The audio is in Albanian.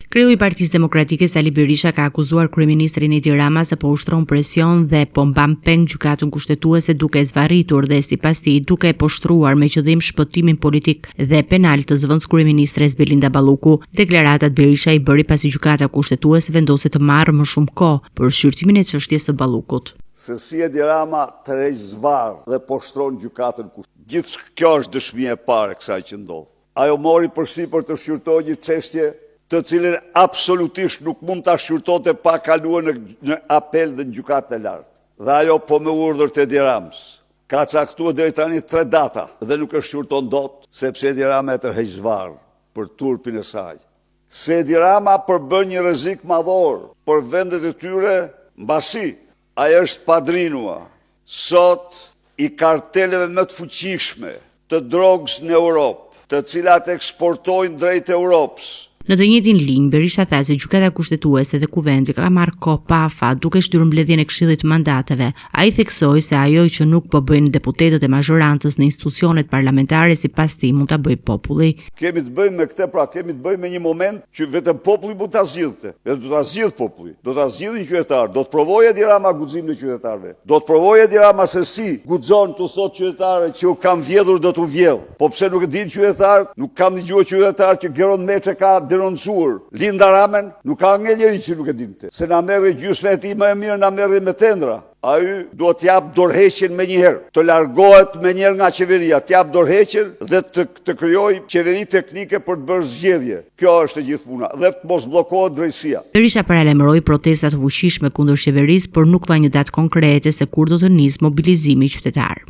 Kreu i Partisë Demokratike Sali Berisha ka akuzuar kryeministrin Edi Rama se po ushtron presion dhe po mban peng gjykatën kushtetuese duke zvarritur dhe sipas tij duke poshtruar me qëllim shpëtimin politik dhe penal të zëvendës kryeministres Belinda Balluku. Deklaratat Berisha i bëri pasi gjykata kushtetuese vendosi të marrë më shumë kohë për shqyrtimin e çështjes së Ballukut. Se si Edi Rama tërheq zvarr dhe poshtron gjykatën kushtetuese. Gjithë kjo është dëshmia e parë e kësaj që ndodh. Ajo mori përsipër të shqyrtojë një çështje të cilën absolutisht nuk mund ta shqyrtonte pa kaluar në apel dhe në gjykatë e lartë. Dhe ajo po me urdhër të Edi Ramës ka caktuar deri tani 3 data dhe nuk e shqyrton dot, sepse Edi Rama e tërheq zvarr për turpin e saj. Se Edi Rama përbën një rrezik madhor për vendet e tyre, mbasi ai është padrinua sot i karteleve më të fuqishme të drogës në Europë, të cilat eksportojnë drejt Europës. Në të njëjtin linjë, Berisha tha se gjykata kushtetuese dhe kuvendi ka marrë kohë pa afat duke shtyrë mbledhjen e Këshillit të Mandateve. Ai theksoi se ajo që nuk po bëjnë deputetët e mazhorancës në institucionet parlamentare sipas tij mund ta bëjë populli. Kemi të bëjmë me këtë, pra kemi të bëjmë me një moment që vetëm populli mund ta zgjidhte. Dhe do ta zgjidh populli. Do ta zgjidhin qytetarët. Do të provojë Edi Rama guximin e qytetarëve. Do të provojë Edi Rama se si guxon të thotë qytetarëve që u kam vjedhur do t'u vjedh. Po pse nuk e dinë qytetarët? Nuk kam dëgjuar qytetarët që Geron Meçe ka denoncuar Linda Ramen, nuk ka një njeri që nuk e dinte. Se na merri gjysmë e tij më e mirë, na merri me tendra. Ai duhet t'jap dorëheqjen menjëherë, të largohet menjëherë nga qeveria, t'jap dorëheqjen dhe të krijojë qeveri teknike për të bërë zgjedhje. Kjo është e gjithë puna dhe të mos bllokohet drejtësia. Berisha paralajmëroi protesta të fuqishme kundër qeverisë, por nuk dha një datë konkrete se kur do të nisë mobilizimi qytetar.